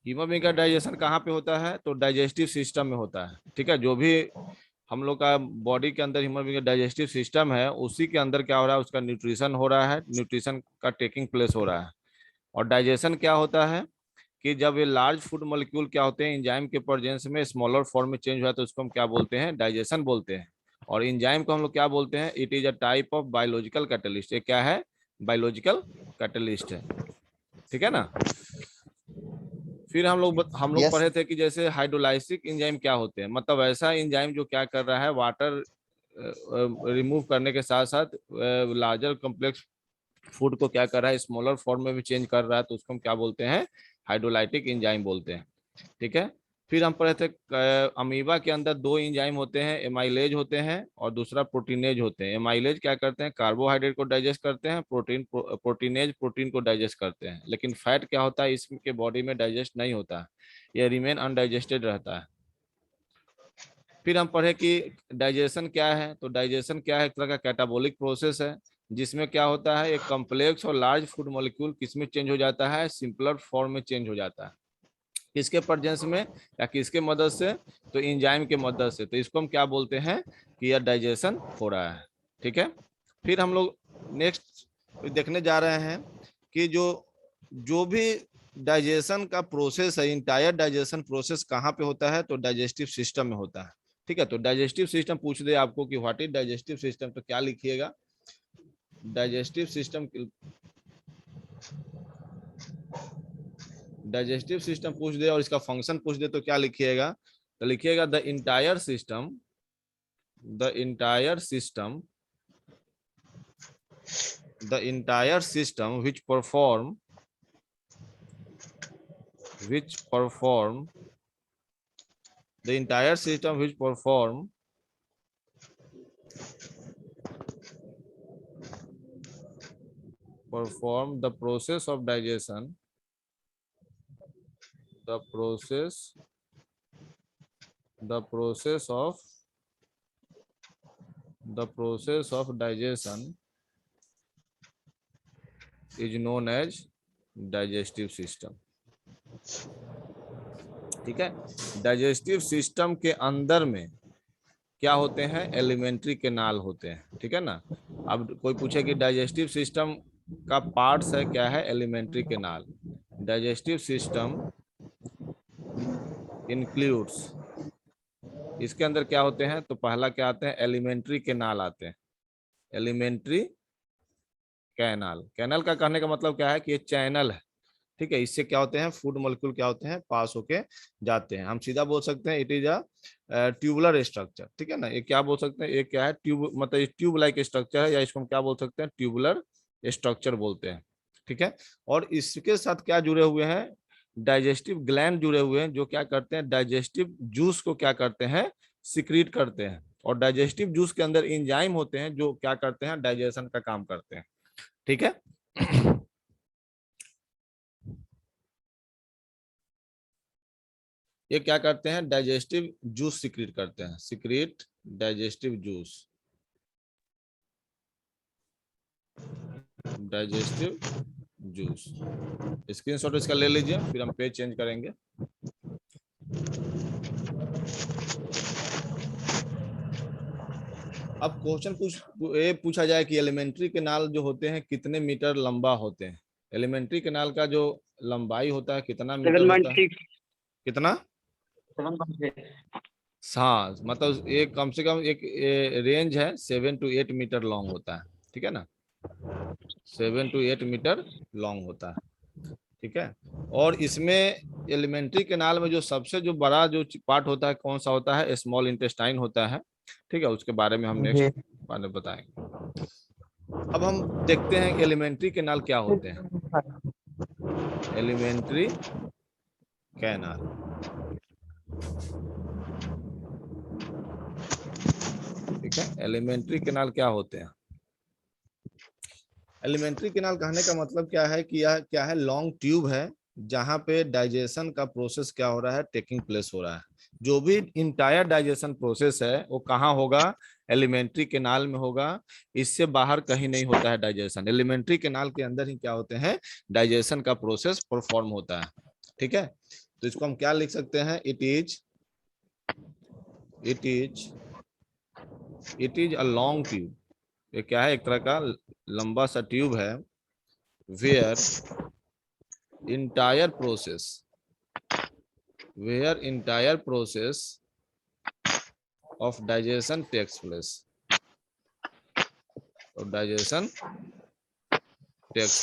Haemoglobin का digestion कहाँ पे होता है? तो डाइजेस्टिव सिस्टम में होता है। ठीक है, जो भी हम लोग का बॉडी के अंदर हीमोग्लोबिन का डाइजेस्टिव सिस्टम है, उसी के अंदर क्या हो रहा है, उसका न्यूट्रिशन हो रहा है, न्यूट्रिशन का टेकिंग प्लेस हो रहा है। और डाइजेशन क्या होता है कि जब ये लार्ज फूड मॉलिक्यूल क्या होते हैं, एंजाइम के प्रेजेंस में स्मॉलर फॉर्म में चेंज हुआ है, तो उसको हम क्या बोलते हैं? डाइजेशन बोलते हैं। और एंजाइम को हम लोग क्या बोलते हैं? It is a type of biological catalyst. ये क्या है? बायोलॉजिकल कैटलिस्ट है। ठीक है ना। फिर हम लोग यस। पढ़े थे कि जैसे हाइड्रोलाइसिक एंजाइम क्या होते हैं, मतलब ऐसा एंजाइम जो क्या कर रहा है, वाटर रिमूव करने के साथ साथ लार्जर कॉम्प्लेक्स फूड को क्या कर रहा है, स्मॉलर फॉर्म में भी चेंज कर रहा है, तो उसको हम क्या बोलते हैं? हाइड्रोलाइटिक एंजाइम बोलते हैं। ठीक है। फिर हम पढ़े थे अमीबा के अंदर दो एंजाइम होते हैं, एमाइलेज होते हैं और दूसरा प्रोटीनेज होते हैं। एमाइलेज क्या करते हैं? कार्बोहाइड्रेट को डाइजेस्ट करते हैं। प्रोटीनेज प्रोटीन को डाइजेस्ट करते हैं। लेकिन फैट क्या होता है, इसके बॉडी में डाइजेस्ट नहीं होता है, यह रिमेन अनडाइजेस्टेड रहता है। फिर हम पढ़े कि डाइजेशन क्या है, तो डाइजेशन क्या है? एक तरह का कैटाबॉलिक प्रोसेस है, जिसमें क्या होता है, एक कॉम्प्लेक्स और लार्ज फूड मॉलिक्यूल किसमें चेंज हो जाता है? सिंपलर फॉर्म में चेंज हो जाता है। किसके प्रेजेंस में या किसके मदद से? तो एंजाइम के मदद से। तो इसको हम क्या बोलते हैं कि यह डाइजेशन हो रहा है। ठीक है। फिर हम लोग नेक्स्ट देखने जा रहे हैं कि जो जो भी डाइजेशन का प्रोसेस है, इंटायर डाइजेशन प्रोसेस कहाँ पे होता है? तो डाइजेस्टिव सिस्टम में होता है। ठीक है। तो डाइजेस्टिव सिस्टम पूछ दे आपको कि व्हाट इज डाइजेस्टिव सिस्टम, तो क्या लिखिएगा? डाइजेस्टिव सिस्टम, डाइजेस्टिव सिस्टम पूछ दे और इसका फंक्शन पूछ दे तो क्या लिखिएगा? तो लिखिएगा the entire system, the entire system, the entire system which perform the entire system which perform the process of digestion, the process the process of the process of digestion is known as digestive system। ठीक है। Digestive system के अंदर में क्या होते हैं? Alimentary canal होते हैं। ठीक है ना। अब कोई पूछे कि डाइजेस्टिव सिस्टम का पार्ट्स है, क्या है? Alimentary canal. Digestive system includes, इसके अंदर क्या होते हैं? तो पहला क्या आते हैं? एलिमेंट्री केनाल आते हैं। एलिमेंट्री कैनाल, कैनाल का कहने का मतलब क्या है कि ये चैनल है। ठीक है। इससे क्या होते हैं? फूड मॉलिक्यूल क्या होते हैं? पास होके जाते हैं। हम सीधा बोल सकते हैं it is a tubular structure. ठीक है ना। ये क्या बोल सकते हैं? ये क्या है? ट्यूब, मतलब ट्यूब लाइक स्ट्रक्चर है, या इसको हम क्या बोल सकते हैं? ट्यूबुलर स्ट्रक्चर बोलते हैं। ठीक है। और इसके साथ क्या जुड़े हुए हैं? डाइजेस्टिव ग्लैंड जुड़े हुए हैं, जो क्या करते हैं? डाइजेस्टिव जूस को क्या करते हैं? सिक्रीट करते हैं। और डाइजेस्टिव जूस के अंदर एंजाइम होते हैं, जो क्या करते हैं? डाइजेशन का काम करते हैं। ठीक है। ये क्या करते हैं? डाइजेस्टिव जूस सिक्रीट करते हैं। Secrete digestive juice, digestive juice. Screenshot इसका ले लीजिए, फिर हम पेज चेंज करेंगे। अब क्वेश्चन ये पूछा जाए कि एलिमेंट्री केनाल जो होते हैं कितने मीटर लंबा होते हैं? एलिमेंट्री केनाल का जो लंबाई होता है कितना मीटर होता है? 7.6। कितना? 7.6। हाँ, मतलब एक कम से कम एक रेंज है, 7 to 8 मीटर लॉन्ग होता है। ठीक है ना। 7 to 8 मीटर लॉन्ग होता है। ठीक है। और इसमें एलिमेंट्री केनाल में जो सबसे जो बड़ा जो पार्ट होता है, कौन सा होता है? स्मॉल इंटेस्टाइन होता है। ठीक है। उसके बारे में हम नेक्स्ट बाद में बताएंगे। अब हम देखते हैं एलिमेंट्री केनाल क्या होते हैं। एलिमेंट्री कैनाल, ठीक है। एलिमेंट्री केनाल क्या होते हैं? एलिमेंट्री केनाल कहने का मतलब क्या है कि यह क्या है? लॉन्ग ट्यूब है, जहां पे डाइजेशन का प्रोसेस क्या हो रहा है? टेकिंग प्लेस हो रहा है। जो भी इंटायर डाइजेशन प्रोसेस है वो कहाँ होगा? एलिमेंट्री केनाल में होगा। इससे बाहर कहीं नहीं होता है डाइजेशन। एलिमेंट्री केनाल के अंदर ही क्या होते हैं? डाइजेशन का प्रोसेस परफॉर्म होता है। ठीक है। तो इसको हम क्या लिख सकते हैं, it is a long tube. ये क्या है, एक तरह का लंबा सा ट्यूब है, where entire process of digestion takes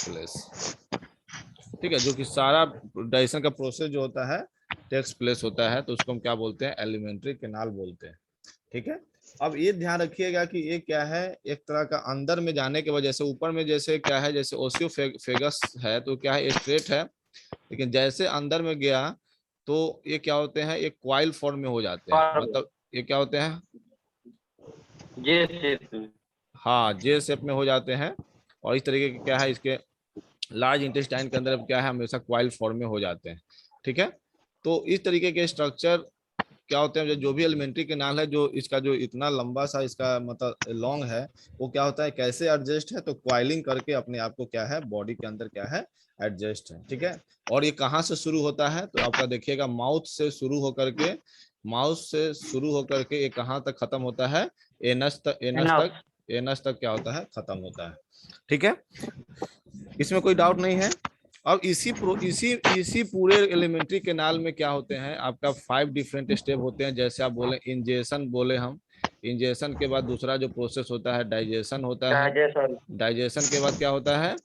place, ठीक है, जो कि सारा डाइजेशन का प्रोसेस जो होता है टेक्स प्लेस होता है, तो उसको हम क्या बोलते हैं, एलिमेंट्री कैनाल बोलते हैं। ठीक है, अब ये ध्यान रखिएगा कि ये क्या है, एक तरह का अंदर में जाने के वजह से, ऊपर में जैसे क्या है, जैसे ओसियोफेगस है तो क्या है, स्ट्रेट है, लेकिन जैसे अंदर में गया तो ये क्या होते हैं, एक क्वाइल फॉर्म में हो जाते हैं, मतलब ये क्या होते हैं, ये शेप में। हाँ जे शेप में हो जाते हैं। और इस तरीके के क्या है, इसके लार्ज इंटेस्टाइन के अंदर क्या है, हमेशा क्वाइल फॉर्म में हो जाते हैं। ठीक है, तो इस तरीके के स्ट्रक्चर क्या होते हैं, जो भी एलिमेंट्री कैनाल है, जो इसका जो इतना लंबा सा इसका मतलब लॉन्ग है, वो क्या होता है, कैसे एडजस्ट है, तो क्वाइलिंग करके अपने आप को क्या है, बॉडी के अंदर क्या है, एडजस्ट है। ठीक है, और ये कहाँ से शुरू होता है, तो आपका देखिएगा माउथ से शुरू होकर के ये कहाँ तक खत्म होता है, एनस तक क्या होता है, खत्म होता है। ठीक है, इसमें कोई डाउट नहीं है। अब इसी पूरे एलिमेंट्री कैनाल में क्या होते हैं, आपका 5 डिफरेंट स्टेप होते हैं। जैसे आप बोले इंजेशन, बोले हम इंजेशन के बाद दूसरा जो प्रोसेस होता है डाइजेशन होता है, डाइजेशन। डाइजेशन के बाद क्या होता है,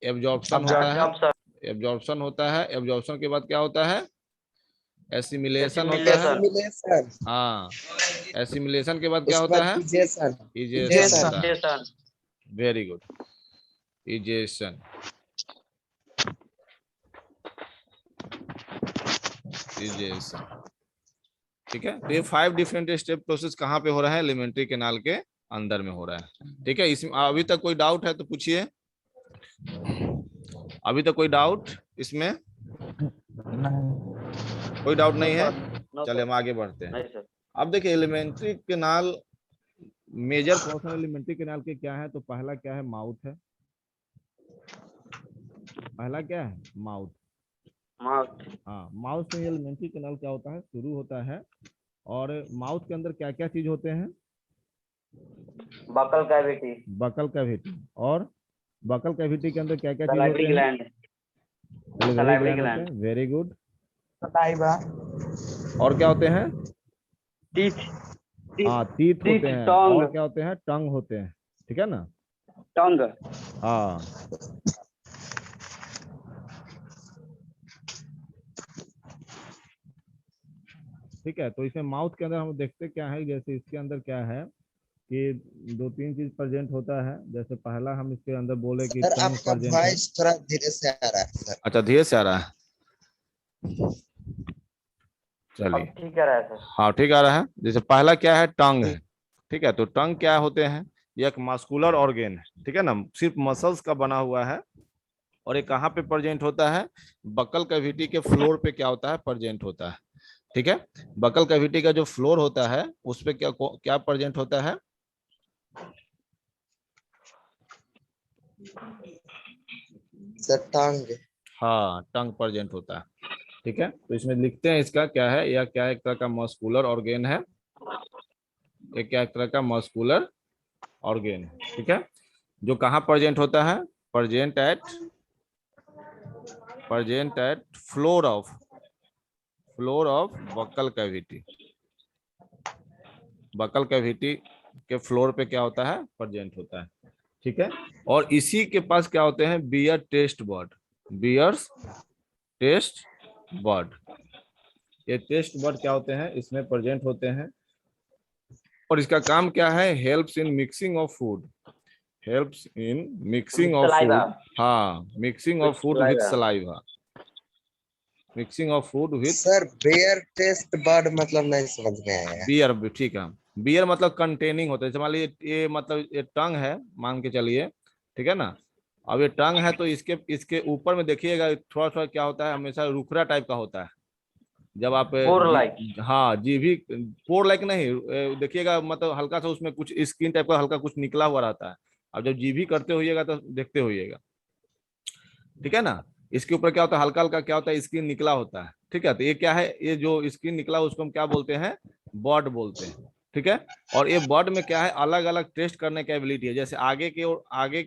एब्जॉर्प्शन होता है, एब्जॉर्प्शन। एब्जॉर्प्शन के बाद क्या होता है, एसिमिलेशन होता है, एसिमिलेशन। हाँ, एसिमिलेशन के बाद क्या उसके होता बाद है, इजेशन। इजेशन होता है, डाइजेशन। वेरी गुड, इजेशन, ठीक है। तो ये 5 डिफरेंट स्टेप प्रोसेस कहाँ पे हो रहा है, एलिमेंट्री कैनाल के अंदर में हो रहा है। ठीक है, इसमें अभी तक कोई डाउट है तो पूछिए, अभी तक कोई डाउट इसमें, कोई डाउट नहीं है, चले हम आगे बढ़ते हैं। नहीं सर। अब देखिए alimentary canal, major portion alimentary canal के क्या है, तो पहला क्या है, माउथ है, पहला क्या है, माउथ। माउथ। हाँ, माउथ से एलिमेंट्री कैनाल क्या होता है, शुरू होता है। और माउथ के अंदर क्या क्या चीज होते हैं, बकल कैविटी। बकल कैविटी, और बकल कैविटी के अंदर क्या क्या चीज होते सलाइवरी हैं, ग्लैंड। सलाइवरी सलाइवरी ग्लैंड होते ग्लैंड। हैं, वेरी गुड। सलाइवा। और क्या होते हैं, टीथ। हाँ टीथ होते टीथ, हैं, टंग। और क्या होते हैं, टंग होते हैं, ठीक है ना, टंग। हाँ। ठीक है, तो इसमें माउथ के अंदर हम देखते क्या है, जैसे इसके अंदर क्या है कि 2-3 चीज प्रेजेंट होता है। जैसे पहला हम इसके अंदर बोले कि सर टंग आपका प्रेजेंट है। वॉइस थोड़ा धीरे से आ रहा है सर। अच्छा, धीरे से आ रहा है, चलिए, अब ठीक है रहा है सर। हाँ ठीक आ रहा है। जैसे पहला क्या है, टंग है, ठीक है, तो टंग क्या होते हैं, ये एक मस्कुलर ऑर्गेन है, ठीक है ना, सिर्फ मसल्स का बना हुआ है। और ये कहाँ पे प्रेजेंट होता है, बकल कैविटी के फ्लोर पे क्या होता है, प्रेजेंट होता है। ठीक है, बकल कैविटी का जो फ्लोर होता है उस पे क्या क्या प्रेजेंट होता है, सर टंग। हाँ टंग प्रेजेंट होता है। ठीक है, तो इसमें लिखते हैं इसका क्या है, या क्या एक तरह का मस्कुलर ऑर्गेन है, ये क्या एक तरह का मस्कुलर ऑर्गेन है। ठीक है, जो कहाँ प्रेजेंट होता है, present at floor of buccal cavity, buccal cavity के फ्लोर पे क्या होता है, प्रेजेंट होता है। ठीक है, और इसी के पास क्या होते हैं, बियर्स टेस्ट बर्ड, ये टेस्ट बर्ड क्या होते हैं, इसमें प्रेजेंट होते हैं। और इसका काम क्या है, helps in mixing of food, saliva. हाँ mixing of food with saliva. Saliva, mixing of food with sir bear taste bird मतलब नहीं समझ में आया। बियर, ठीक है, बियर मतलब कंटेनिंग होता है। जैसे मान लीजिए ये मतलब ये टंग है, मान के चलिए, ठीक है ना, अब ये टंग है तो इसके इसके ऊपर में देखिएगा थोड़ा थोड़ा क्या होता है, हमेशा रुखरा टाइप का होता है। जब आप पोर लाइक। हाँ जी भी, पोर लाइक नहीं, देखिएगा मतलब हल्का सा उसमें कुछ स्किन टाइप का हल्का कुछ निकला हुआ रहता है। अब जब जीभी करते होइएगा तो देखते होइएगा, ठीक है ना। इसके ऊपर क्या होता है, हल्का हल्का क्या होता है, स्किन निकला होता है। ठीक है, तो ये क्या है, ये जो स्किन निकला उसको हम क्या बोलते हैं, बॉड बोलते हैं। ठीक है, और ये बॉड में क्या है, अलग अलग टेस्ट करने की एबिलिटी है। जैसे आगे की ओर, आगे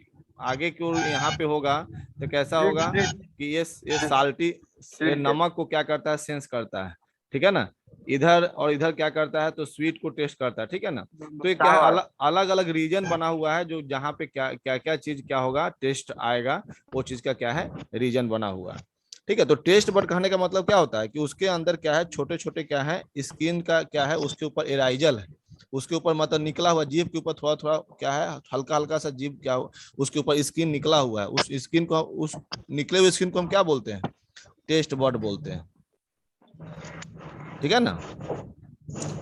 की ओर यहाँ पे होगा तो कैसा स्वीट होगा स्वीट कि ये साल्टी, ये स्वीट टेस्ट। नमक को क्या करता है, सेंस करता है। ठीक है ना, इधर और इधर क्या करता है, तो स्वीट को टेस्ट करता है। ठीक है ना, तो ये क्या है, सावर। अलग अलग रीजन बना हुआ है, जो जहाँ पे क्या क्या क्या चीज क्या होगा, टेस्ट आएगा, वो चीज का क्या है, रीजन बना हुआ है। ठीक है, तो टेस्ट बड कहने का मतलब क्या होता है कि उसके अंदर क्या है, छोटे छोटे क्या है, स्किन का क्या है, उसके ऊपर एराइजल है, उसके ऊपर मतलब निकला हुआ, जीभ के ऊपर थोड़ा थोड़ा क्या है, हल्का हल्का सा जीभ क्या हो, उसके ऊपर स्किन निकला हुआ है, उस स्किन को, उस निकले हुए स्किन को हम क्या बोलते हैं, टेस्ट बड बोलते हैं। ठीक है ना,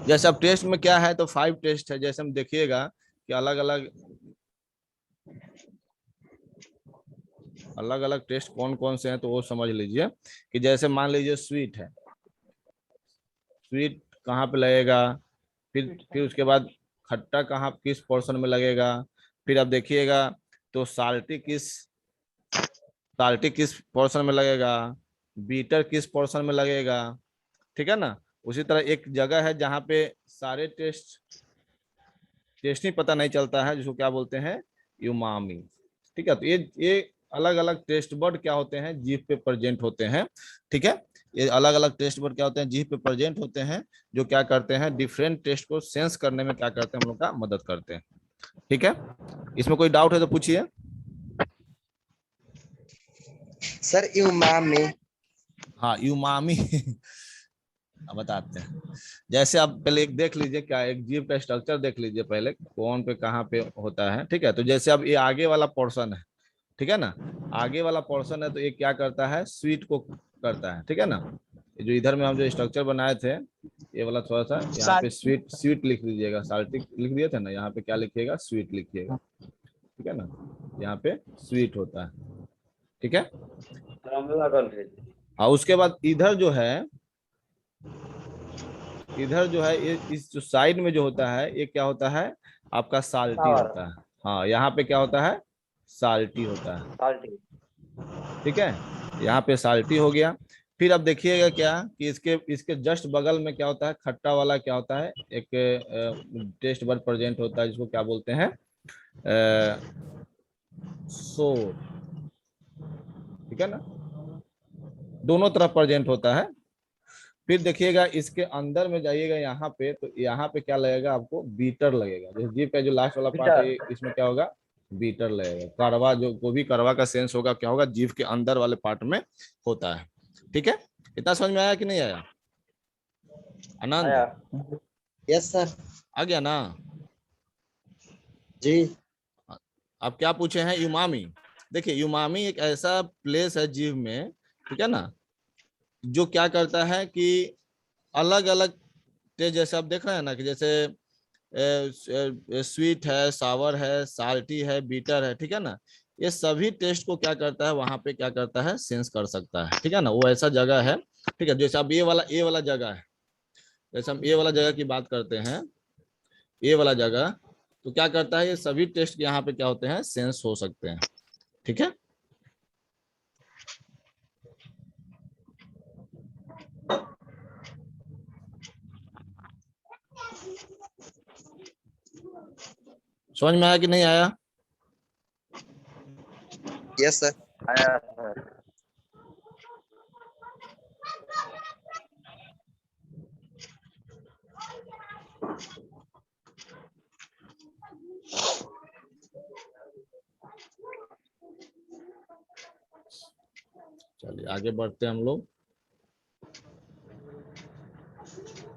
जैसे अब टेस्ट में क्या है, तो 5 टेस्ट है, जैसे हम देखिएगा कि अलग अलग टेस्ट कौन कौन से हैं, तो वो समझ लीजिए कि जैसे मान लीजिए स्वीट है, स्वीट कहाँ पे लगेगा, फिर उसके बाद खट्टा कहाँ किस पोर्शन में लगेगा, फिर आप देखिएगा तो साल्टी किस पोर्शन में लगेगा, बीटर किस पोर्शन में लगेगा। ठीक है ना, उसी तरह एक जगह है जहाँ पे सारे टेस्ट ही पता नहीं चलता है, जिसको क्या बोलते हैं, यूमामी। ठीक है, तो ये अलग अलग टेस्ट बर्ड क्या होते हैं, जीभ पे प्रेजेंट होते हैं। ठीक है, ये अलग अलग टेस्ट बर्ड क्या होते हैं, जीभ पे प्रेजेंट होते हैं, जो क्या करते हैं, डिफरेंट टेस्ट को सेंस करने में क्या करते हैं, हम लोग का मदद करते हैं। ठीक है, इसमें कोई डाउट है तो पूछिए। Sir umami। हाँ, यूमामी अब बताते हैं। जैसे आप पहले एक देख लीजिए, क्या एक जीव का स्ट्रक्चर देख लीजिए पहले, कौन पे कहाँ पे होता है। ठीक है, तो जैसे अब ये आगे वाला पोर्शन है, ठीक है ना, आगे वाला पोर्शन है, तो ये क्या करता है, स्वीट को करता है। ठीक है ना, ये जो इधर में हम जो स्ट्रक्चर बनाए थे, ये वाला थोड़ा सा यहाँ पे स्वीट स्वीट लिख दीजिएगा, साल्टिक लिख दिए थे ना, यहाँ पे क्या लिखिएगा, स्वीट लिखिएगा। ठीक है ना, यहाँ पे स्वीट होता है। ठीक है, और उसके बाद इधर जो है ये इस जो साइड में जो होता है, ये क्या होता है, आपका साल्टी सावर। होता है। हाँ, यहाँ पे क्या होता है, साल्टी होता है। साल्टी। ठीक है, यहाँ पे साल्टी हो गया। फिर अब देखिएगा क्या कि इसके इसके जस्ट बगल में क्या होता है, खट्टा वाला क्या होता है, एक टेस्ट बर्ड प्रेजेंट होता है, जिसको क्या बोलते हैं, सोर। ठीक है ना, दोनों तरफ प्रेजेंट होता है। फिर देखिएगा इसके अंदर में जाइएगा यहाँ पे, तो यहाँ पे क्या लगेगा आपको, बीटर लगेगा। जैसे जीभ का जो लास्ट वाला पार्ट है, बिटर। इसमें क्या होगा, बीटर लगेगा। करवा जो को भी करवा का सेंस होगा, क्या होगा, जीभ के अंदर वाले पार्ट में होता है। ठीक है, इतना समझ में आया कि नहीं आया, आनंद? आया। Yes sir. आ गया ना? जी। अब क्या पूछे हैं, यूमामी। देखिए, यूमामी एक ऐसा प्लेस है जीभ में, ठीक है ना, जो क्या करता है कि अलग अलग टेस्ट, जैसे आप देख रहे हैं ना, कि जैसे स्वीट है, सावर है, साल्टी है, बीटर है। ठीक है ना, ये सभी टेस्ट को क्या करता है, वहां पे क्या करता है, सेंस कर सकता है। ठीक है ना, वो ऐसा जगह है। ठीक है, जैसे अब ये वाला जगह है, जैसे हम ये वाला जगह की बात करते हैं, ये वाला जगह, तो क्या करता है, ये सभी टेस्ट यहाँ पे क्या होते हैं, सेंस हो सकते हैं। ठीक है, समझ में आया कि नहीं आया? Yes sir. आया सर। चलिए आगे बढ़ते हैं हम लोग।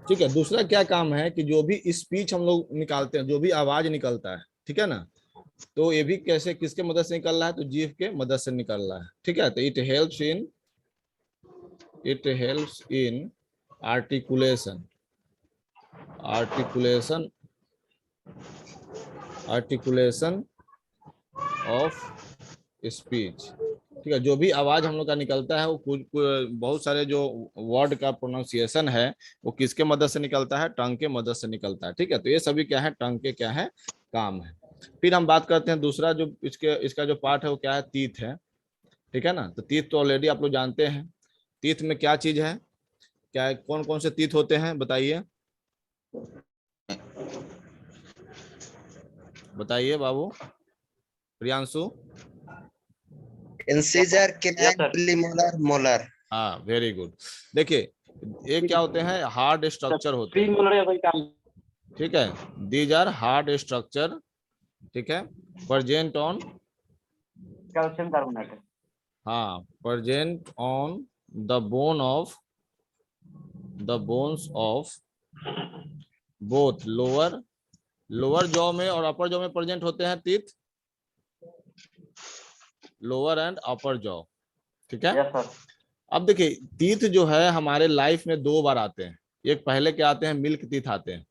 ठीक है, दूसरा क्या काम है कि जो भी स्पीच हम लोग निकालते हैं, जो भी आवाज निकलता है, ठीक है ना, तो ये भी कैसे किसके मदद से निकल रहा है, तो जीभ के मदद से निकल रहा है। ठीक है, तो it helps in articulation articulation articulation of speech. ठीक है, जो भी आवाज हम लोग का निकलता है, वो बहुत सारे जो वर्ड का प्रोनाउंसिएशन है, वो किसके मदद से निकलता है, टंग के मदद से निकलता है। ठीक है, तो ये सभी क्या है, टंग के क्या है, काम है। फिर हम बात करते हैं दूसरा जो इसका जो पार्ट है, वो क्या है, तीत है। ठीक है ना। तो तीत तो ऑलरेडी आप लोग जानते हैं। तीत में क्या चीज है, क्या कौन कौन से तीत होते हैं बताइए, बताइए बाबू Priyanshu. Incisor, Yes, canine, sir. Premolar, molar. हाँ वेरी गुड। देखिए ये क्या होते हैं, हार्ड स्ट्रक्चर होते हैं, Premolar या कोई काम ठीक है। दीज आर हार्ड स्ट्रक्चर, ठीक है, प्रेजेंट ऑन, कैल्शियम कार्बोनेट। हाँ present on the bone of, the bones of both lower, lower jaw में और अपर जॉ में प्रेजेंट होते हैं teeth, lower and upper jaw, ठीक है। Yes sir. अब देखिए टीथ जो है हमारे लाइफ में दो बार आते हैं। एक पहले क्या आते हैं, मिल्क टीथ आते हैं,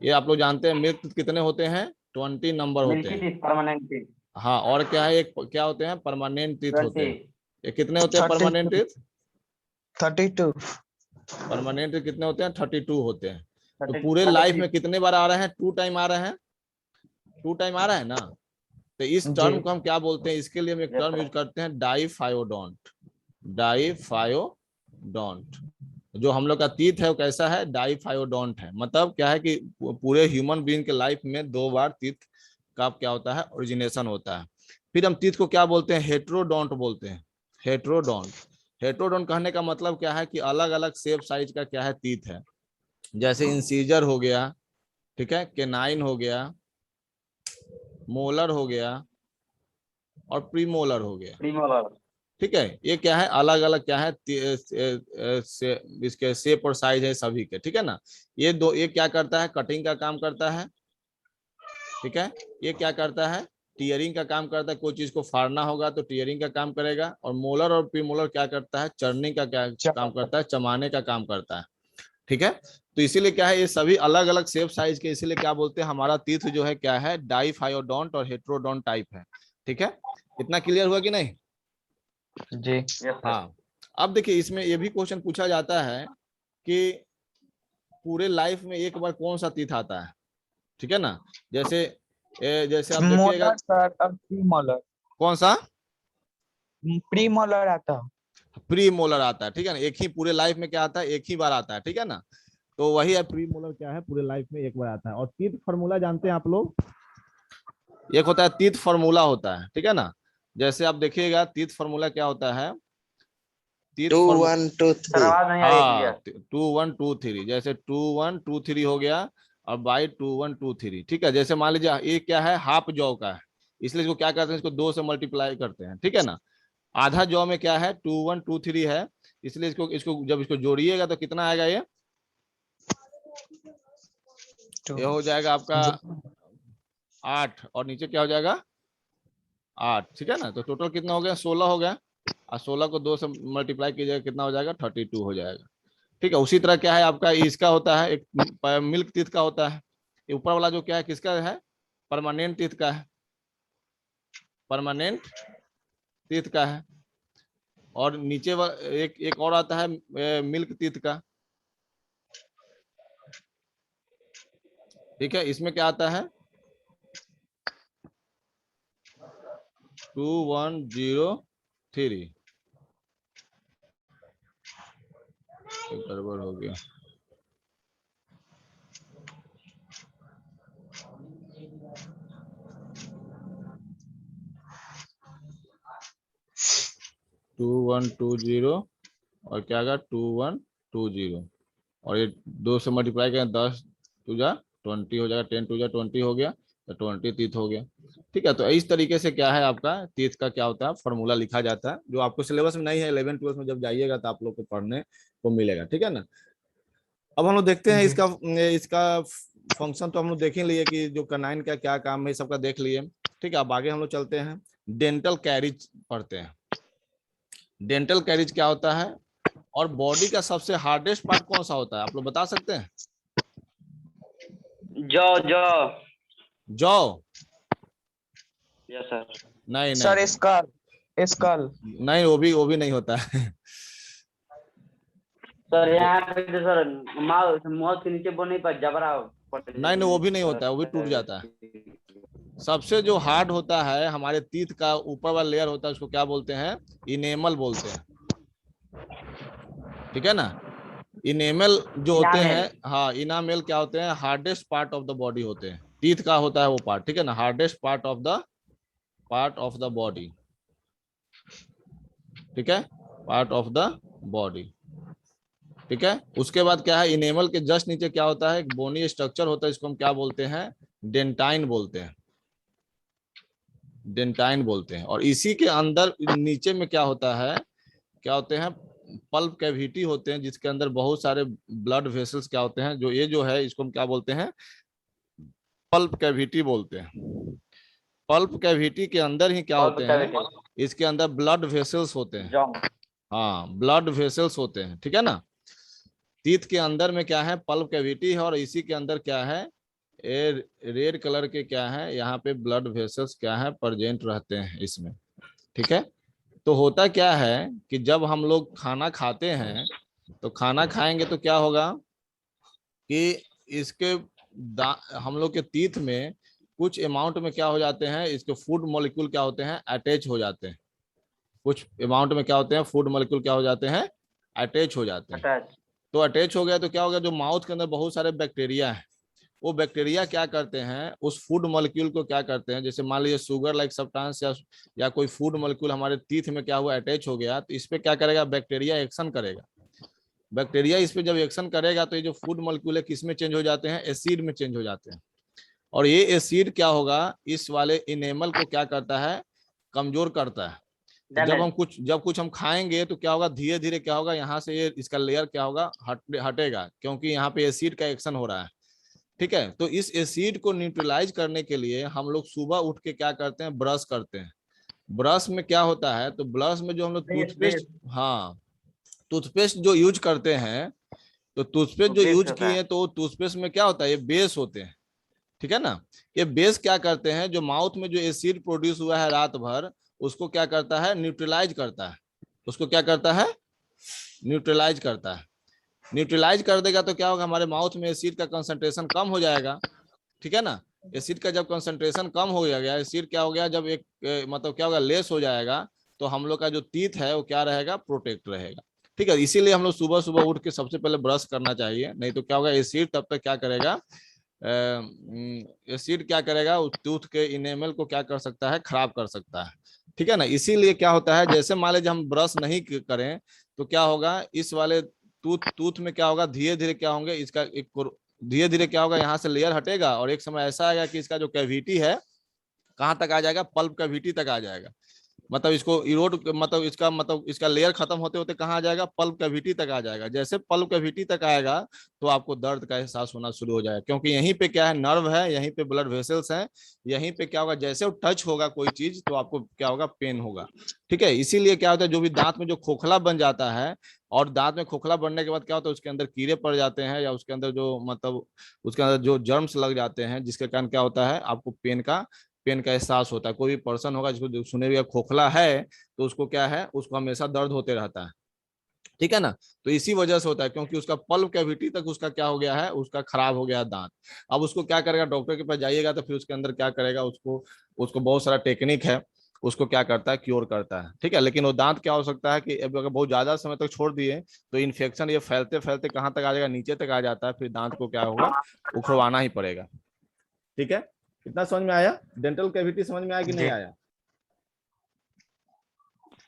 ये आप लोग जानते हैं। मिल्क टीथ कितने होते हैं, 20 नंबर होते मिल्की हैं। Teeth, permanent teeth. हाँ और क्या है, एक क्या होते हैं, परमानेंट टीथ होते 20। हैं। ये कितने होते हैं 32 परमानेंट टीथ, 32 परमानेंट टीथ कितने होते हैं, 32 होते हैं। तो 30, पूरे लाइफ 33। में कितने बार आ रहे हैं, 2 टाइम आ रहे हैं, 2 टाइम आ रहा है ना। तो इस जी। टर्म को हम क्या बोलते हैं, इसके लिए हम एक Yes, टर्म sir. यूज करते हैं डाइफायोडोंट, डाइफायोडोंट। जो हम लोग का तीत है वो कैसा है, डाइफायोडोंट है। मतलब क्या है कि पूरे ह्यूमन बीइंग के लाइफ में 2 बार तीत का क्या होता है, ओरिजिनेशन होता है। फिर हम तीत को क्या बोलते हैं, हेट्रोडोंट बोलते हैं, हेट्रोडोंट। हेट्रोडोंट कहने का मतलब क्या है कि अलग अलग शेप साइज का क्या है तीत है। जैसे इंसीजर हो गया, ठीक है, केनाइन हो गया, मोलर हो गया और प्रीमोलर हो गया, प्रीमोलर। ठीक है। ये क्या है, अलग अलग क्या है इसके शेप और साइज है सभी के, ठीक है ना। ये क्या करता है, कटिंग का काम करता है, ठीक है। ये क्या करता है, टीयरिंग का काम करता है, कोई चीज को फाड़ना होगा तो टीयरिंग का काम करेगा। और मोलर और प्रीमोलर क्या करता है, चर्निंग का क्या काम करता है, चमाने का काम करता है, ठीक है। तो इसीलिए क्या है, ये सभी अलग अलग शेप साइज के, इसीलिए क्या बोलते हैं, हमारा तीर्थ जो है क्या है, डाइफायोडोंट और हेट्रोडोंट टाइप है, ठीक है। इतना क्लियर हुआ कि नहीं। जी। Yes sir. हाँ अब देखिए इसमें ये भी क्वेश्चन पूछा जाता है कि पूरे लाइफ में एक बार कौन सा तीर्थ आता है, ठीक है ना। जैसे जैसे आप देखिएगा, मोलर सर और प्रीमोलर। कौन सा, प्रीमोलर आता है। प्री मोलर आता है, ठीक है ना। एक ही पूरे लाइफ में क्या आता है, एक ही बार आता है, ठीक है ना। तो वही है, प्री मोलर क्या है, पूरे लाइफ में एक बार आता है। और तीर्थ फार्मूला जानते हैं आप लोग, एक होता है तीर्थ फार्मूला होता है, ठीक है ना। जैसे आप देखिएगा तीर्थ फार्मूला क्या होता है, तीर्थ 2 फार्मूला, 1 2 सर 3। आवाज नहीं आ रही हाँ क्लियर। 2 1 2 3, जैसे 2 1 2 3 हो गया, और बाई 2 1 2 3, ठीक है। जैसे मान लीजिए ये क्या है, हाफ जॉ का है, इसलिए इसको क्या करते हैं, इसको 2 से मल्टीप्लाई करते हैं, ठीक है ना। आधा जॉ में क्या है, 2 1 2 3 है, इसलिए इसको इसको जब इसको जोड़िएगा तो कितना आएगा, ये हो जाएगा आपका 8, और नीचे क्या हो जाएगा 8, ठीक है ना। तो टोटल कितना हो गया, 16 हो गया, और 16 को 2 से मल्टीप्लाई कीजिएगा कितना हो जाएगा, 32 हो जाएगा, ठीक है। उसी तरह क्या है आपका इसका होता है, एक मिल्क टीथ का होता है। ये ऊपर वाला जो क्या है किसका है, परमानेंट टीथ का है, परमानेंट टीथ का है। और नीचे एक और आता है मिल्क टीथ का, ठीक है। इसमें क्या आता है 2 1 0 3, गड़बड़ हो गया, टू 1 2 0 और क्या आएगा 2 1 2 0, और ये 2 से मल्टीप्लाई करें 10 2 जा 20 हो जाएगा, 10 2 जा 20 हो गया, तो 20 तीथ हो गया, ठीक है। तो इस तरीके से क्या है आपका तीथ का क्या होता है, फॉर्मूला लिखा जाता है, जो आपको सिलेबस में नहीं है, 11 12 में जब जाइएगा तो आप लोग को पढ़ने को मिलेगा, ठीक है ना। अब हम लोग देखते हैं जी। इसका इसका फंक्शन तो हम लोग देख ही लिए कि जो कनाइन का क्या काम है, सबका देख लिए, ठीक है। अब आगे हम लोग चलते हैं, डेंटल कैरिज पढ़ते हैं। डेंटल कैरिज क्या होता है, और बॉडी का सबसे हार्डेस्ट पार्ट कौन सा होता है, आप लोग बता सकते हैं। Jaw jaw. Jaw, yes sir. नहीं सर नहीं स्कल, स्कल। नहीं, वो भी नहीं होता है। सर यहाँ पे तो सर माउथ माउथ के नीचे बोन नहीं पर जबड़ा नहीं वो भी नहीं होता है, वो भी टूट जाता है। सबसे जो हार्ड होता है हमारे टीथ का ऊपर वाला लेयर होता है उसको क्या बोलते हैं? इनेमल बोलते हैं, ठीक है ना। इनेमल जो होते हैं, इनामेल। हाँ इनामेल क्या होते हैं? Hardest part of the body होते हैं, टीथ का होता है वो पार्ट, ठीक है ना, hardest part of the body, ठीक है, पार्ट ऑफ द बॉडी, ठीक है। उसके बाद क्या है? इनेमल के जस्ट नीचे क्या होता है? एक बोनी स्ट्रक्चर होता है, इसको हम क्या बोलते हैं? डेंटाइन बोलते हैं, डेंटाइन बोलते हैं। और इसी के अंदर नीचे में क्या होता है? क्या होते हैं? पल्प कैविटी होते हैं, जिसके अंदर बहुत सारे ब्लड वेसल्स क्या होते हैं, जो ये जो है इसको हम क्या बोलते हैं? पल्प कैविटी बोलते हैं। पल्प कैविटी के अंदर ही क्या होते हैं? इसके अंदर ब्लड वेसल्स होते हैं, हाँ ब्लड वेसल्स होते हैं, ठीक है ना। टीथ के अंदर में क्या है? पल्प कैविटी है, और इसी के अंदर क्या है? रेड कलर के क्या है यहाँ पे? ब्लड वेसल्स क्या है? प्रेजेंट रहते हैं इसमें, ठीक है। तो होता क्या है कि जब हम लोग खाना खाते हैं तो खाना खाएंगे तो क्या होगा कि इसके हम लोग के टीथ में कुछ अमाउंट में क्या हो जाते हैं? इसके फूड मॉलिक्यूल क्या होते हैं? अटैच हो जाते हैं। कुछ अमाउंट में क्या होते हैं? फूड मॉलिक्यूल क्या हो जाते हैं? अटैच हो जाते हैं। अटैच। तो अटैच हो गया तो क्या होगा? जो माउथ के अंदर बहुत सारे बैक्टीरिया है, वो बैक्टीरिया क्या करते हैं? उस फूड मॉलिक्यूल को क्या करते हैं? जैसे मान लीजिए शुगर लाइक सब्सटेंस या कोई फूड मॉलिक्यूल हमारे टीथ में क्या हुआ? अटैच हो गया, तो इस पे क्या करेगा? बैक्टीरिया एक्शन करेगा। बैक्टीरिया इस पे जब एक्शन करेगा तो ये जो फूड मॉलिक्यूल है किस में चेंज हो जाते हैं? एसिड में चेंज हो जाते हैं। और ये एसिड क्या होगा? इस वाले इनेमल को क्या करता है? कमजोर करता है। तो जब कुछ हम खाएंगे तो क्या होगा? धीरे धीरे क्या होगा? यहाँ से ये इसका लेयर क्या होगा? हटेगा, क्योंकि यहाँ पे एसिड का एक्शन हो रहा है, ठीक है। तो इस एसिड को न्यूट्रलाइज करने के लिए हम लोग सुबह उठ के क्या करते हैं? ब्रश करते हैं। ब्रश में क्या होता है? तो ब्रश में जो हम लोग टूथपेस्ट, हाँ टूथपेस्ट जो यूज करते हैं, तो टूथपेस्ट जो यूज किए हैं तो टूथपेस्ट में क्या होता है? ये बेस होते हैं, ठीक है ना। ये बेस क्या करते हैं? जो माउथ में जो एसिड प्रोड्यूस हुआ है रात भर, उसको क्या करता है? न्यूट्रलाइज करता है। उसको क्या करता है? न्यूट्रलाइज करता है। न्यूट्रलाइज कर देगा तो क्या होगा? हमारे माउथ में एसिड का कंसंट्रेशन कम हो जाएगा, ठीक है ना। एसिड का जब कंसंट्रेशन कम हो गया, एसिड क्या हो गया? जब एक मतलब क्या होगा? लेस हो जाएगा, तो हम लोग का जो टीथ है वो क्या रहेगा? प्रोटेक्ट रहेगा, ठीक है। इसीलिए हम लोग सुबह सुबह उठ के सबसे पहले ब्रश करना चाहिए, नहीं तो क्या होगा? एसिड तब तक क्या करेगा? एसिड क्या करेगा? उस टूथ के इनेमल को क्या कर सकता है? खराब कर सकता है, ठीक है ना। इसीलिए क्या होता है? जैसे मान लीजिए हम ब्रश नहीं करें तो क्या होगा? इस वाले टूथ में क्या होगा? धीरे धीरे क्या होंगे? इसका एक धीरे धीरे क्या होगा? यहाँ से लेयर हटेगा, और एक समय ऐसा आएगा कि इसका जो कैविटी है कहाँ तक आ जाएगा? पल्प कैविटी तक आ जाएगा। मतलब इसको इरोड मतलब इसका लेयर खत्म होते होते कहाँ आ जाएगा? पल्प कैविटी तक आ जाएगा। जैसे पल्प कैविटी तक आएगा तो आपको दर्द का एहसास होना शुरू हो जाएगा, क्योंकि यहीं पे क्या है? नर्व है, यहीं पे ब्लड वेसल्स हैं, यहीं पे क्या होगा? जैसे वो टच होगा कोई चीज तो आपको क्या होगा? पेन होगा, ठीक है। इसीलिए क्या होता है? जो भी दांत में जो खोखला बन जाता है, और दांत में खोखला बनने के बाद क्या होता है? उसके अंदर कीड़े पड़ जाते हैं, या उसके अंदर जो मतलब उसके अंदर जो जर्म्स लग जाते हैं, जिसके कारण क्या होता है? आपको पेन का एहसास होता है। कोई भी पर्सन होगा जिसको सुने खोखला है तो उसको क्या है? उसको हमेशा दर्द होते रहता है, ठीक है ना। तो इसी वजह से होता है, क्योंकि उसका पल्प कैविटी तक उसका क्या हो गया है? उसका खराब हो गया दांत। अब उसको क्या करेगा? डॉक्टर के पास जाइएगा तो फिर उसके अंदर क्या करेगा? उसको उसको बहुत सारा टेक्निक है, उसको क्या करता है? क्योर करता है, ठीक है। लेकिन वो दांत क्या हो सकता है कि अगर बहुत ज्यादा समय तक छोड़ दिए तो इन्फेक्शन ये फैलते फैलते कहाँ तक आ जाएगा? नीचे तक आ जाता है, फिर दांत को क्या होगा? उखड़वाना ही पड़ेगा, ठीक है। कितना समझ में आया? डेंटल कैविटी समझ में आया कि नहीं आया?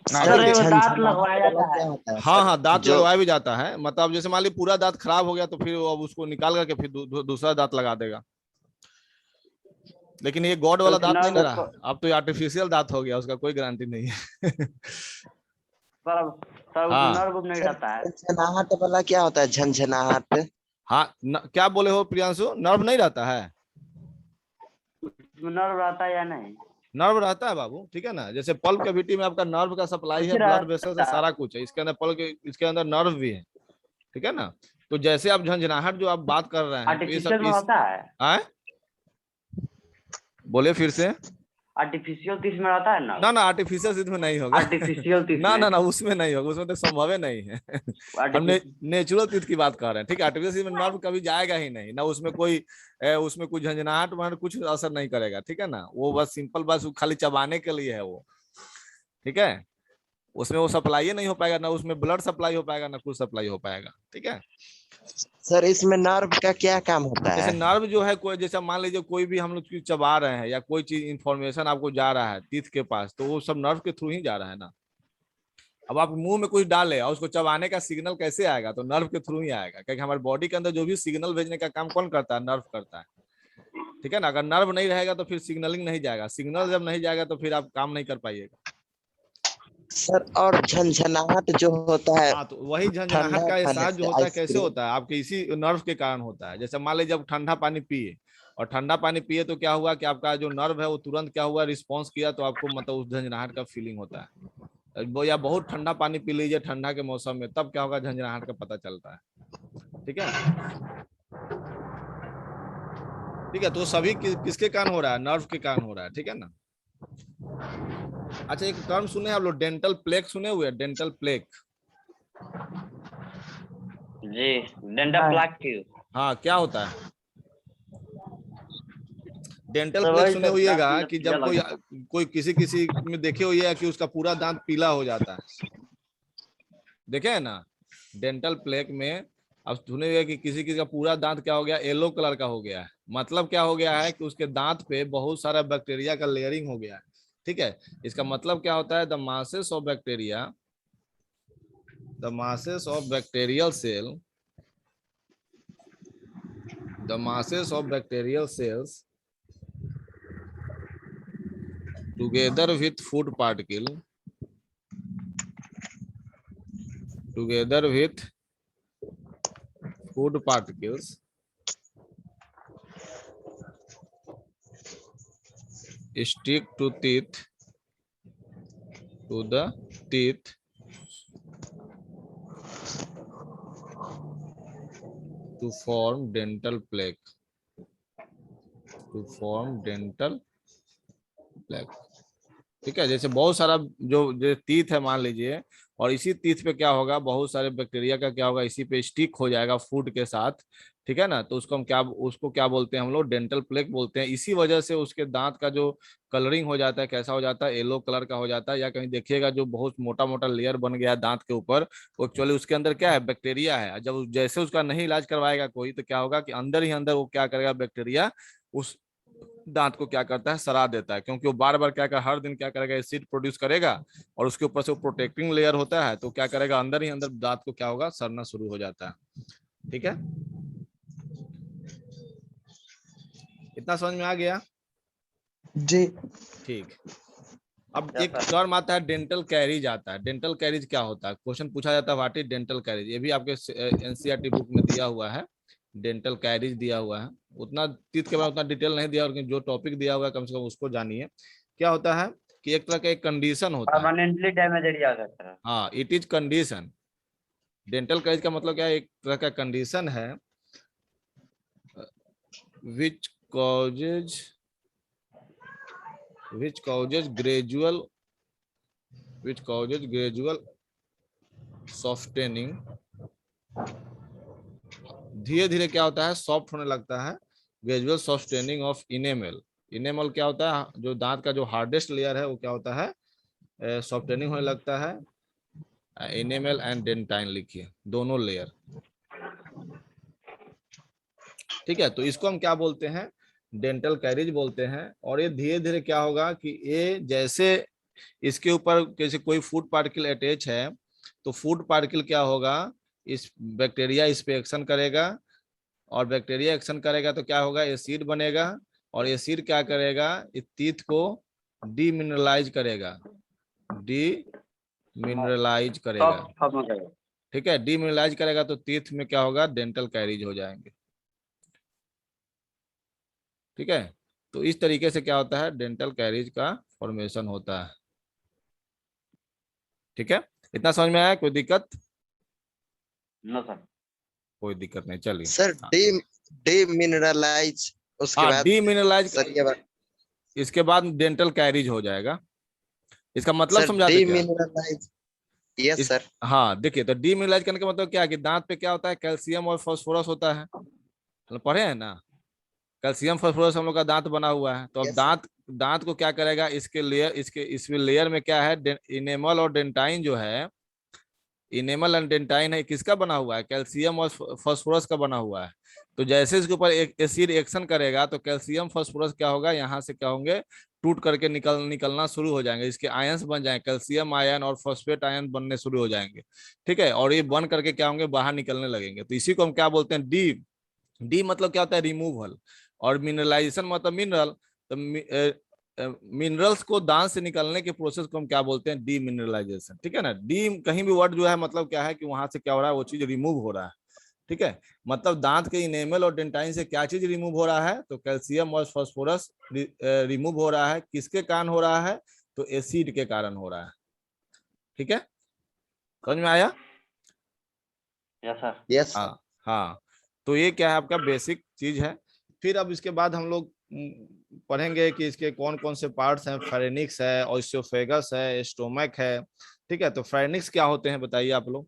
सर ये दांत झनझनाहट लगवाया वाला जाता क्या है। होता है हाँ सर? हाँ, दांत जो लगवाया भी जाता है। मतलब जैसे मान ली पूरा दांत खराब हो गया तो फिर अब उसको निकाल करके फिर दूसरा दांत लगा देगा। लेकिन ये गॉड वाला दांत नहीं ना रहा, अब तो आर्टिफिशियल दांत हो गया, उसका कोई गारंटी नहीं है। सर हाँ नर्व नहीं सर रहता है। झनझनाहट वाला क्या होता है? झनझनाहट। हाँ, क्या बोले हो प्रियांशु? नर्व नहीं रहता है? नर्व रहता है या नहीं? नर्व रहता है बाबू, ठीक है ना। जैसे पल्प कैविटी में आपका नर्व का सप्लाई है, कुछ ब्लड वेसल से रहता है। सारा कुछ है, इसके अंदर इसके अंदर नर्व भी है, ठीक है ना। तो जैसे आप झंझनाहट जो आप बात कर रहे हैं तो ये सब आर्टिफिशियल में होता है। आए बोले फिर से। आर्टिफिशियल टीथ में रहता है ना? ना ना, आर्टिफिशियल टीथ में नहीं होगा। आर्टिफिशियल टीथ ना में ना ना, उसमें नहीं होगा, उसमें तो संभव ही नहीं है। हमने नेचुरल टीथ की बात कर रहे हैं, ठीक है। आर्टिफिशियल में नर्व कभी जाएगा ही नहीं ना, उसमें कोई उसमें कोई झंझनाहट वहां कुछ असर नहीं करेगा, ठीक है ना। वो बस सिंपल, बस खाली चबाने के लिए है वो, ठीक है। उसमें वो सप्लाई नहीं हो पाएगा, ना उसमें ब्लड सप्लाई हो पाएगा, ना कुछ सप्लाई हो पाएगा, ठीक है। सर इसमें नर्व का क्या काम होता जैसे है? नर्व जो है, कोई जैसे मान लीजिए कोई भी हम लोग चीज चबा रहे हैं या कोई चीज इंफॉर्मेशन आपको जा रहा है टीथ के पास, तो वो सब नर्व के थ्रू ही जा रहा है ना। अब आप मुंह में कुछ डाले और उसको चबाने का सिग्नल कैसे आएगा? तो नर्व के थ्रू ही आएगा, क्योंकि हमारे बॉडी के अंदर जो भी सिग्नल भेजने का काम कौन करता है? नर्व करता है, ठीक है ना। अगर नर्व नहीं रहेगा तो फिर सिग्नलिंग नहीं जाएगा, सिग्नल जब नहीं जाएगा तो फिर आप काम नहीं कर पाइएगा। सर और झनझनाहट जो होता है, हाँ, तो वही झंझनाहट ठंडा का खाने एहसास जो से होता है कैसे आइसक्रीम। होता है? आपके इसी नर्व के कारण होता है। जैसे मान लीजिए जब ठंडा पानी पिए, और ठंडा पानी पिए तो क्या हुआ कि आपका जो नर्व है वो तुरंत क्या हुआ, रिस्पॉन्स किया, तो आपको मतलब उस झंझनाहट का फीलिंग होता है। या बहुत ठंडा पानी पी लीजिए ठंडा के मौसम में, तब क्या होगा, झंझनाहट का पता चलता है, ठीक है। ठीक है, तो सभी किसके कारण हो रहा है? नर्व के कारण हो रहा है, ठीक है ना। अच्छा, एक टर्म सुने आप लोग, डेंटल प्लेक सुने हुए? Dental plaque. जी, डेंटल प्लाक। हाँ, क्या होता है? डेंटल तो प्लेक वही सुने सब हुईगा दांत में कि कीड़ा जब कोई लगता कोई किसी किसी में देखे हुई है कि उसका पूरा दांत पीला हो जाता है, देखे है ना। डेंटल प्लेक में अब सुने हुए कि किसी किसी का पूरा दांत क्या हो गया, येलो कलर का हो गया है। मतलब क्या हो गया है कि उसके दांत पे बहुत सारा बैक्टीरिया का लेयरिंग हो गया है, ठीक है। इसका मतलब क्या होता है? The masses of bacteria, the masses of bacterial cell, the masses of bacterial cells together with food particle, together with food particles stick to teeth, to the teeth to form dental plaque, to form dental plaque, ठीक है। जैसे बहुत सारा जो teeth है मान लीजिए, और इसी टीथ पे क्या होगा, बहुत सारे बैक्टीरिया का क्या होगा, इसी पे स्टिक हो जाएगा फूड के साथ, ठीक है ना। तो उसको हम क्या, उसको क्या बोलते हैं हम लोग? डेंटल प्लेक बोलते हैं। इसी वजह से उसके दांत का जो कलरिंग हो जाता है, कैसा हो जाता है? येलो कलर का हो जाता है। या कहीं देखिएगा जो बहुत मोटा मोटा लेयर बन गया दांत के ऊपर, वो एक्चुअली उसके अंदर क्या है? बैक्टीरिया है। जब जैसे उसका नहीं इलाज करवाएगा कोई, तो क्या होगा कि अंदर ही अंदर वो क्या करेगा, बैक्टीरिया उस दांत को क्या करता है, सड़ा देता है। क्योंकि वो बार बार क्या कर, हर दिन क्या करेगा, एसिड प्रोड्यूस करेगा, और उसके ऊपर से वो प्रोटेक्टिंग लेयर होता है, तो क्या करेगा, अंदर ही अंदर दांत को क्या होगा, सड़ना शुरू हो जाता है, ठीक है। इतना समझ में आ गया? जी। ठीक। अब एक टर्म आता है डेंटल कैरीज आता है। डेंटल कैरीज क्या होता है? क्वेश्चन पूछा जाता है, व्हाट इज डेंटल कैरीज। ये भी आपके एनसीईआरटी बुक में दिया हुआ है, डेंटल कैरीज दिया हुआ है। उतना टीथ के बाद उतना डिटेल नहीं दिया, और जो टॉपिक दिया हुआ है कम से कम उसको जानिए। क्या होता है कि एक तरह का एक कंडीशन होता है। परमानेंटली डैमेज एरिया करता है। हाँ, it is condition. Dental caries का मतलब क्या है? एक तरह का कंडीशन है which causes gradual softening, धीरे धीरे क्या होता है, सॉफ्ट होने लगता है। Gradual softening of enamel. Enamel क्या होता है? जो दांत का जो हार्डेस्ट लेयर है वो क्या होता है, सॉफ्टनिंग होने लगता है। इनेमल एंड डेंटाइन लिखिए, दोनों लेयर, ठीक है। तो इसको हम क्या बोलते हैं? डेंटल कैरीज बोलते हैं। और ये धीरे धीरे क्या होगा कि ये जैसे इसके ऊपर जैसे कोई फूड पार्टिकल अटैच है, तो फूड पार्टिकल क्या होगा, इस बैक्टीरिया इस पे एक्शन करेगा, और बैक्टीरिया एक्शन करेगा तो क्या होगा, एसिड बनेगा, और एसिड क्या करेगा, इस टीथ को डीमिनरलाइज करेगा, डीमिनरलाइज करेगा, ठीक है। डीमिनरलाइज करेगा तो टीथ में क्या होगा, डेंटल कैरीज हो जाएंगे, ठीक है। तो इस तरीके से क्या होता है, डेंटल कैरीज का फॉर्मेशन होता है, ठीक है। इतना समझ में आया? कोई दिक्कत? No sir. कोई दिक्कत नहीं, चलिए। सर डी मिनरलाइज, उसके हाँ, बाद डीमिनरलाइज। सर ये बात इसके बाद डेंटल कैरीज हो जाएगा। इसका मतलब सर समझाते क्या? डीमिनरलाइज। Yes sir. हाँ देखिए, तो डीमिनरलाइज करने का मतलब क्या है कि दांत पे क्या होता है, कैल्शियम और फास्फोरस होता है, हम लोग पढ़े हैं ना, कैल्शियम फास्फोरस हम लोग का दांत बना हुआ है। तो अब यस सर। दांत को क्या करेगा, इसके लेयर, इसमें लेयर में क्या है, इनेमल और डेंटाइन जो है, इनेमल एंड डेंटाइन है, किसका बना हुआ है, कैल्शियम और फास्फोरस का बना हुआ है। तो जैसे इसके ऊपर एक एसिड एक्शन करेगा तो कैल्शियम फास्फोरस क्या होगा, यहाँ से क्या होंगे, टूट करके निकलना शुरू हो जाएंगे, इसके आयंस बन जाएंगे, कैल्शियम आयन और फॉस्फेट आयन बनने शुरू हो जाएंगे। ठीक है, और ये बन करके क्या होंगे, बाहर निकलने लगेंगे। तो इसी को हम क्या बोलते हैं, डी। डी मतलब क्या होता है, रिमूवल। और मिनरलाइजेशन मतलब मिनरल। तो मिनरल्स को दांत से निकलने के प्रोसेस को हम क्या बोलते हैं, डी मिनरलाइजेशन। ठीक है ना, डी कहीं भी वर्ड जो है मतलब क्या है कि वहां से क्या हो रहा है, वो चीज रिमूव हो रहा है। ठीक है, मतलब दांत के इनेमल और डेंटाइन से क्या चीज रिमूव हो रहा है, तो कैल्शियम और फास्फोरस रिमूव हो रहा है। किसके कारण हो रहा है, तो एसिड के कारण हो रहा है। ठीक है, समझ में आया? Yes sir. यस। हाँ हाँ, तो ये क्या है, आपका बेसिक चीज है। फिर अब इसके बाद हम लोग पढ़ेंगे कि इसके कौन कौन से पार्ट्स हैं। फेरेनिक्स है, ओइसोफेगस है, स्टोमक है। ठीक है, तो फेरेनिक्स क्या होते हैं बताइए आप लोग।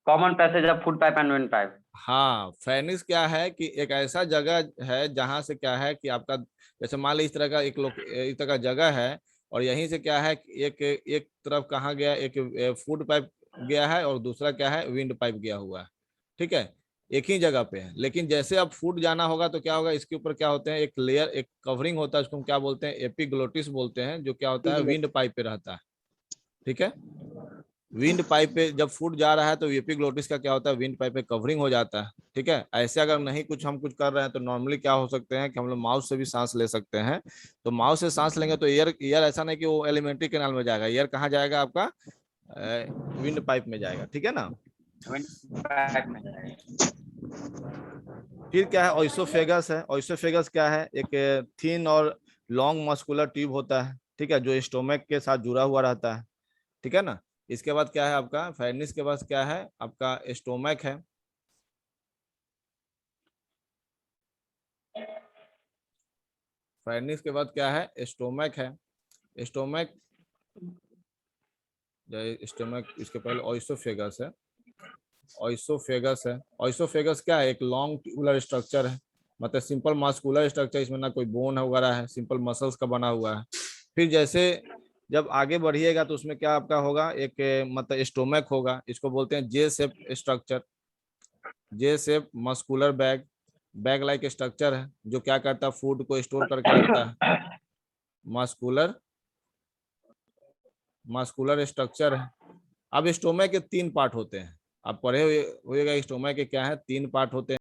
Common passage of food pipe and wind pipe. हाँ, फेरेनिक्स क्या है कि एक ऐसा जगह है जहां से क्या है कि आपका, जैसे मान ली इस तरह का एक तरह का जगह है, और यहीं से क्या है कि एक तरफ कहाँ गया, एक फूड पाइप गया है, और दूसरा क्या है, विंड पाइप गया हुआ है। ठीक है, एक ही जगह पे है, लेकिन जैसे अब फूड जाना होगा तो क्या होगा, इसके ऊपर क्या होते हैं, एक लेयर, एक कवरिंग होता है, उसको हम क्या बोलते हैं, एपिग्लोटिस बोलते हैं, जो क्या होता है, विंड पाइप पे रहता है। ठीक है, विंड पाइप पे जब फूड जा रहा है तो एपिग्लोटिस का क्या होता है, विंड पाइप पे कवरिंग हो जाता है। ठीक है, ऐसे अगर नहीं कुछ हम कुछ कर रहे हैं तो नॉर्मली क्या हो सकते हैं कि हम लोग माउथ से भी सांस ले सकते हैं। तो माउथ से सांस लेंगे तो एयर एयर ऐसा नहीं कि वो एलिमेंट्री कैनाल में जाएगा, एयर कहाँ जाएगा, आपका विंड पाइप में जाएगा। ठीक है ना। विंड पाइप में जाएगा। फिर क्या है, ओइसोफेगस है। ओइसोफेगस क्या है, एक थिन और लॉन्ग मस्कुलर ट्यूब होता है। ठीक है, जो स्टोमक के साथ जुड़ा हुआ रहता है। ठीक है ना। इसके बाद क्या है आपका, फेरेनिक्स के बाद क्या है आपका, स्टोमक है। फेरेनिक्स के बाद क्या है, स्टोमक है। स्टोमक, स्टोमक इसके पहले ओइसोफेगस है। ओइसोफेगस है। ओइसोफेगस क्या है, एक लॉन्ग ट्यूबुलर स्ट्रक्चर है, मतलब सिंपल मस्कुलर स्ट्रक्चर, इसमें ना कोई बोन वगैरह है, सिंपल मसल्स का बना हुआ है। फिर जैसे जब आगे बढ़िएगा तो उसमें क्या आपका होगा, एक मतलब स्टोमक होगा, इसको बोलते हैं जे शेप स्ट्रक्चर। जे shape muscular bag, bag like structure है, जो क्या करता है, फूड को स्टोर करके रखता है। मस्कुलर मस्कुलर स्ट्रक्चर है। अब स्टोमक के 3 पार्ट होते हैं, आप पढ़े हुए होइएगा, स्टोमक के क्या है, 3 पार्ट होते हैं।